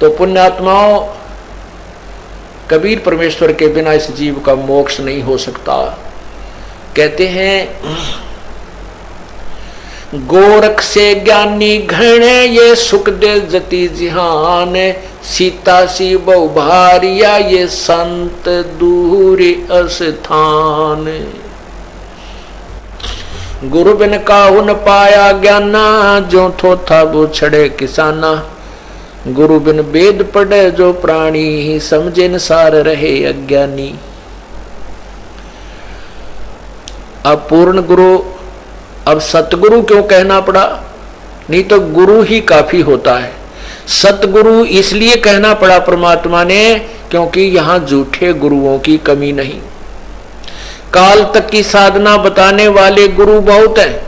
तो पुण्यात्माओं, कबीर परमेश्वर के बिना इस जीव का मोक्ष नहीं हो सकता। कहते हैं गोरख से ज्ञानी घणे ये सुख दे जति जिहान, सीता सी बहु भारिया ये संत दूरी अस्थान। गुरु बिन काहू न पाया ज्ञाना, जो थोथा वो छड़े किसाना। गुरु बिन वेद पढ़े जो प्राणी, समझे न सार रहे अज्ञानी। अब पूर्ण गुरु, अब सतगुरु क्यों कहना पड़ा? नहीं तो गुरु ही काफी होता है। सतगुरु इसलिए कहना पड़ा परमात्मा ने क्योंकि यहां झूठे गुरुओं की कमी नहीं। काल तक की साधना बताने वाले गुरु बहुत हैं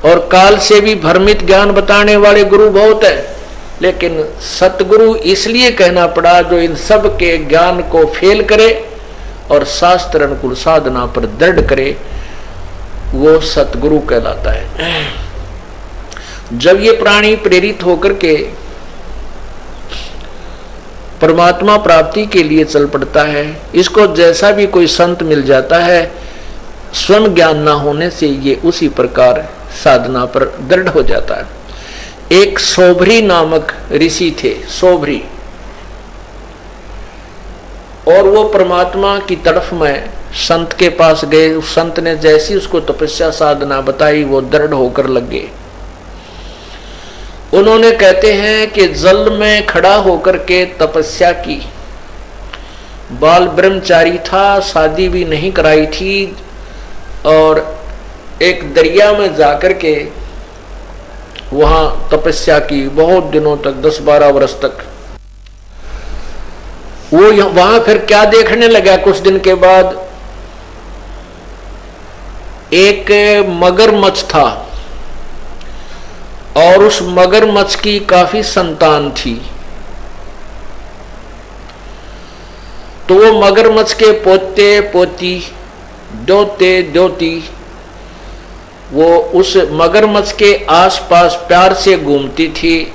और काल से भी भ्रमित ज्ञान बताने वाले गुरु बहुत हैं, लेकिन सतगुरु इसलिए कहना पड़ा जो इन सब के ज्ञान को फेल करे और शास्त्र अनुकूल साधना पर दृढ़ करे, वो सतगुरु कहलाता है। जब ये प्राणी प्रेरित होकर के परमात्मा प्राप्ति के लिए चल पड़ता है, इसको जैसा भी कोई संत मिल जाता है, स्वयं ज्ञान ना होने से ये उसी प्रकार साधना पर दृढ़ हो जाता है। एक सोभरी नामक ऋषि थे, सोभरी, और वो परमात्मा की तरफ में संत के पास गए। उस संत ने जैसी उसको तपस्या साधना बताई, वो दृढ़ होकर लग गए। उन्होंने कहते हैं कि जल में खड़ा होकर के तपस्या की। बाल ब्रह्मचारी था, शादी भी नहीं कराई थी, और एक दरिया में जाकर के वहां तपस्या की बहुत दिनों तक, 10-12 वर्ष तक। वो वहां फिर क्या देखने लगा, कुछ दिन के बाद एक मगरमच्छ था और उस मगरमच्छ की काफी संतान थी। तो वो मगरमच्छ के पोते पोती, दोते दोती, वो उस मगरमच्छ के आसपास प्यार से घूमती थी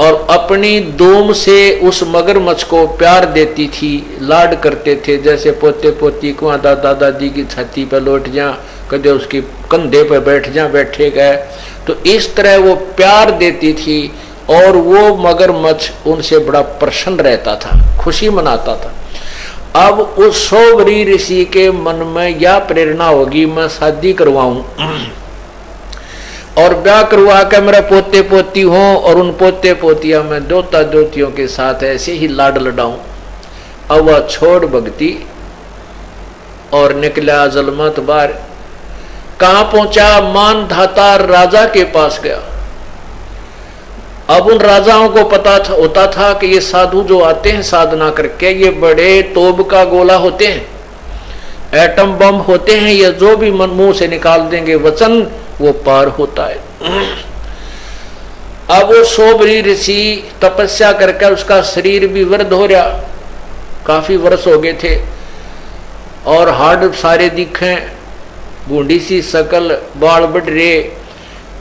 और अपनी दूम से उस मगरमच्छ को प्यार देती थी, लाड करते थे। जैसे पोते पोती को दादा दादी की छाती पर लौट जा, कदे उसकी कंधे पर बैठ जा, बैठे गए, तो इस तरह वो प्यार देती थी और वो मगरमच्छ उनसे बड़ा प्रसन्न रहता था, खुशी मनाता था। अब उस सोवरी ऋषि के मन में यह प्रेरणा होगी, मैं शादी करवाऊं और ब्याह करवा कर मेरा पोते पोती हो और उन पोते पोतिया में दोता दोतियों के साथ ऐसे ही लाड लडाऊं। अब वह छोड़ भक्ति और निकला जलमत बार। कहां पहुंचा? मान धाता राजा के पास गया। अब उन राजाओं को पता था, होता था कि ये साधु जो आते हैं साधना करके, ये बड़े तोब का गोला होते हैं, एटम बम होते हैं, ये जो भी मुंह से निकाल देंगे वचन वो पार होता है। अब वो सोबरी ऋषि तपस्या करके उसका शरीर भी वृद्ध हो रहा, काफी वर्ष हो गए थे, और हाड़ सारे दिखे, बूढ़ी सी शकल, बाल बढ़ रहे।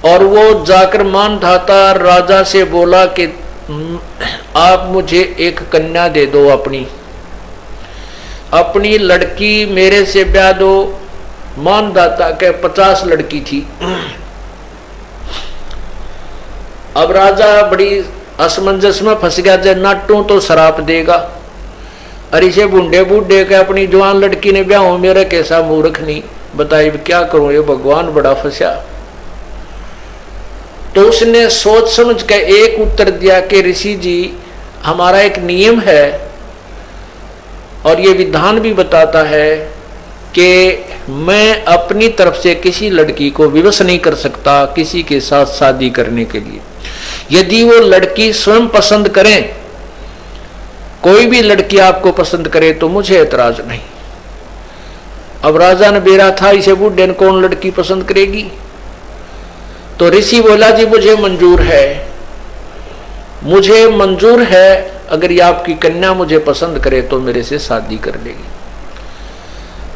और वो जाकर मान धाता राजा से बोला कि आप मुझे एक कन्या दे दो, अपनी लड़की मेरे से ब्याह दो। मान दाता के 50 लड़की थी। अब राजा बड़ी असमंजस में फंस गया, जब नाटू तो शराप देगा, अरे इसे बूढ़े बूढ़े के अपनी जवान लड़की ने ब्याह हो, मेरा कैसा मूर्ख नहीं, बताइए क्या करूं, ये भगवान बड़ा फंसा। तो उसने सोच समझ के एक उत्तर दिया कि ऋषि जी, हमारा एक नियम है और ये विधान भी बताता है कि मैं अपनी तरफ से किसी लड़की को विवश नहीं कर सकता किसी के साथ शादी करने के लिए। यदि वो लड़की स्वयं पसंद करें, कोई भी लड़की आपको पसंद करे तो मुझे एतराज नहीं। अब राजा ने बेरा था, इसे बूढ़े ने कौन लड़की पसंद करेगी? तो ऋषि बोला जी मुझे मंजूर है, अगर ये आपकी कन्या मुझे पसंद करे तो मेरे से शादी कर लेगी।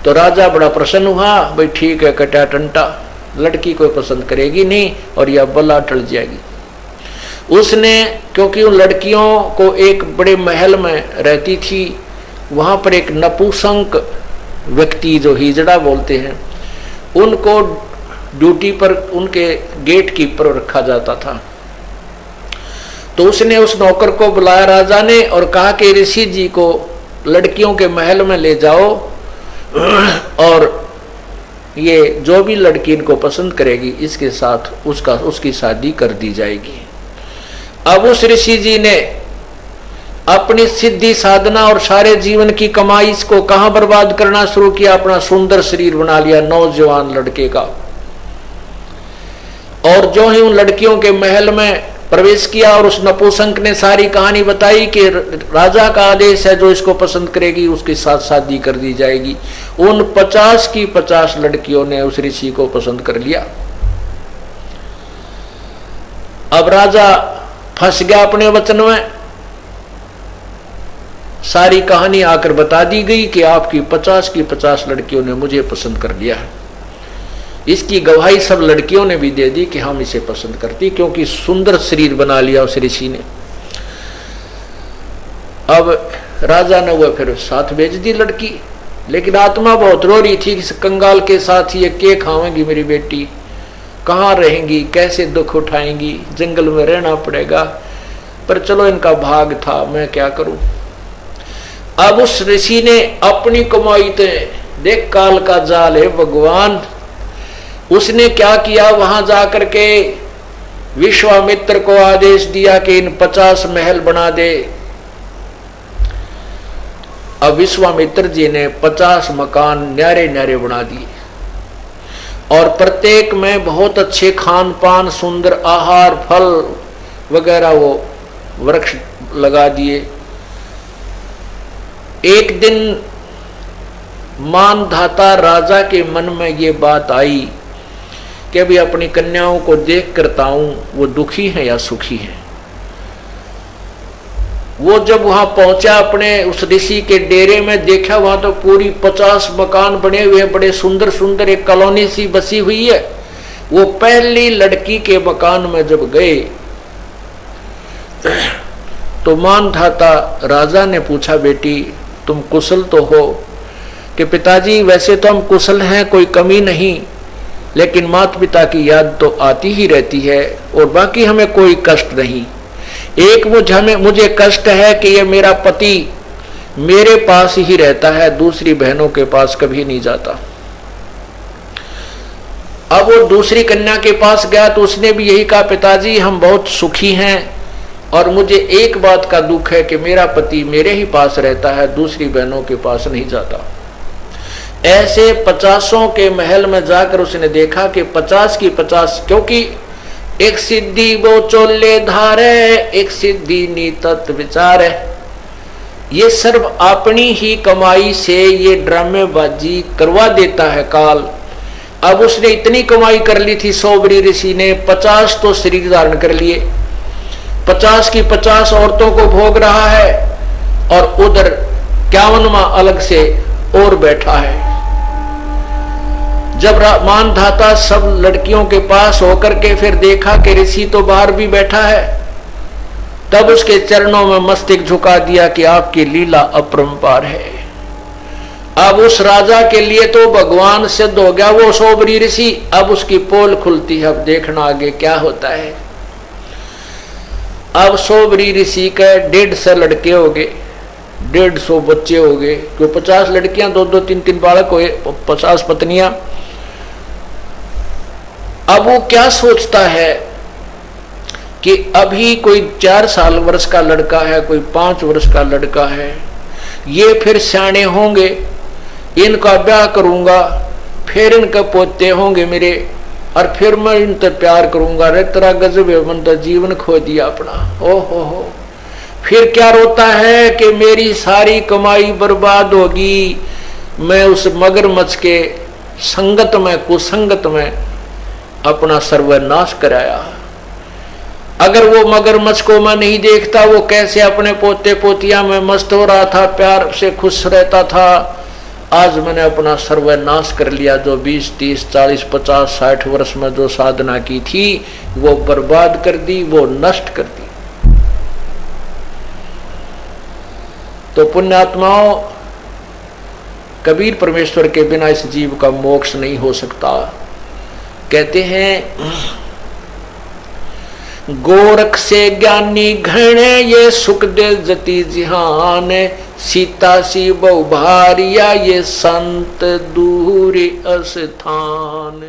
तो राजा बड़ा प्रसन्न हुआ, भाई ठीक है, कटा टंटा, लड़की कोई पसंद करेगी नहीं और यह बला टल जाएगी। उसने, क्योंकि उन लड़कियों को एक बड़े महल में रहती थी, वहां पर एक नपुंसक व्यक्ति जो हिजड़ा बोलते हैं, उनको ड्यूटी पर उनके गेट कीपर रखा जाता था। तो उसने उस नौकर को बुलाया राजा ने और कहा कि ऋषि जी को लड़कियों के महल में ले जाओ और ये जो भी लड़की इनको पसंद करेगी इसके साथ उसकी शादी कर दी जाएगी। अब उस ऋषि जी ने अपनी सिद्धि साधना और सारे जीवन की कमाई इसको कहां बर्बाद करना शुरू किया, अपना सुंदर शरीर बना लिया नौजवान लड़के का। और जो ही उन लड़कियों के महल में प्रवेश किया और उस नपुंसक ने सारी कहानी बताई कि राजा का आदेश है, जो इसको पसंद करेगी उसके साथ शादी कर दी जाएगी। उन 50 की 50 लड़कियों ने उस ऋषि को पसंद कर लिया। अब राजा फंस गया अपने वचन में। सारी कहानी आकर बता दी गई कि आपकी 50 की 50 लड़कियों ने मुझे पसंद कर लिया है। इसकी गवाही सब लड़कियों ने भी दे दी कि हम इसे पसंद करती, क्योंकि सुंदर शरीर बना लिया उस ऋषि ने। अब राजा ने वो फिर साथ भेज दी लड़की, लेकिन आत्मा बहुत रो रही थी कि इस कंगाल के साथ ये के खावेंगी मेरी बेटी, कहाँ रहेंगी, कैसे दुख उठाएंगी, जंगल में रहना पड़ेगा। पर चलो इनका भाग था, मैं क्या करूं। अब उस ऋषि ने अपनी कमाई ते देख, काल का जाल है भगवान, उसने क्या किया, वहां जाकर के विश्वामित्र को आदेश दिया कि इन 50 महल बना दे। अब विश्वामित्र जी ने 50 मकान न्यारे न्यारे बना दिए और प्रत्येक में बहुत अच्छे खान पान, सुंदर आहार, फल वगैरह वो वृक्ष लगा दिए। एक दिन मानधाता राजा के मन में ये बात आई कि अभी अपनी कन्याओं को देख करता हूं वो दुखी है या सुखी है। वो जब वहां पहुंचा अपने उस ऋषि के डेरे में, देखा वहां तो पूरी 50 मकान बने हुए हैं, बड़े सुंदर सुंदर, एक कॉलोनी सी बसी हुई है। वो पहली लड़की के मकान में जब गए तो मानधाता राजा ने पूछा, बेटी तुम कुशल तो हो? कि पिताजी वैसे तो हम कुशल हैं, कोई कमी नहीं, लेकिन माता पिता की याद तो आती ही रहती है और बाकी हमें कोई कष्ट नहीं। एक मुझे कष्ट है कि ये मेरा पति मेरे पास ही रहता है, दूसरी बहनों के पास कभी नहीं जाता। अब वो दूसरी कन्या के पास गया तो उसने भी यही कहा, पिताजी हम बहुत सुखी हैं और मुझे एक बात का दुख है कि मेरा पति मेरे ही पास रहता है, दूसरी बहनों के पास नहीं जाता। ऐसे 50 के महल में जाकर उसने देखा कि 50 की 50, क्योंकि एक सिद्धि वो चोले धारे, एक सिद्धि नीतत विचार है, ये सर्व अपनी ही कमाई से ये ड्रामेबाजी करवा देता है काल। अब उसने इतनी कमाई कर ली थी, सोबरी ऋषि ने 50 तो शरीर धारण कर लिए, 50 की 50 औरतों को भोग रहा है और उधर 51वां अलग से और बैठा है। जब मानधाता सब लड़कियों के पास होकर के फिर देखा कि ऋषि तो बाहर भी बैठा है, तब उसके चरणों में मस्तक झुका दिया कि आपकी लीला अपरंपार है। अब उस राजा के लिए तो भगवान सिद्ध हो गया वो सोबरी ऋषि। अब उसकी पोल खुलती है, अब देखना आगे क्या होता है। अब सोबरी ऋषि के 150 लड़के हो गए, 150 बच्चे हो गए, क्यों 50 लड़कियां, 2-2, 3-3 बालक हुए, 50 पत्नियां। अब वो क्या सोचता है कि अभी कोई 4 वर्ष का लड़का है, कोई 5 वर्ष का लड़का है, ये फिर सियाने होंगे, इनका ब्याह करूंगा, फिर इनके पोते होंगे मेरे, और फिर मैं इनसे प्यार करूंगा। रे तेरा गजब है, मन तो जीवन खो दिया अपना। ओ हो, फिर क्या रोता है कि मेरी सारी कमाई बर्बाद होगी, मैं उस मगरमच्छ के संगत में, कुसंगत में अपना सर्वनाश कराया। अगर वो मगरमच्छ को मैं नहीं देखता, वो कैसे अपने पोते पोतिया में मस्त हो रहा था, प्यार से खुश रहता था, आज मैंने अपना सर्वनाश कर लिया। जो 20, 30, 40, 50, 60 वर्ष में जो साधना की थी वो बर्बाद कर दी, वो नष्ट कर दी। तो पुण्यात्माओं, कबीर परमेश्वर के बिना इस जीव का मोक्ष नहीं हो सकता। कहते हैं गोरख से ज्ञानी घणे ये सुख दे जति जिहान, सीता सी बहु भारिया ये संत दूरी अस्थान।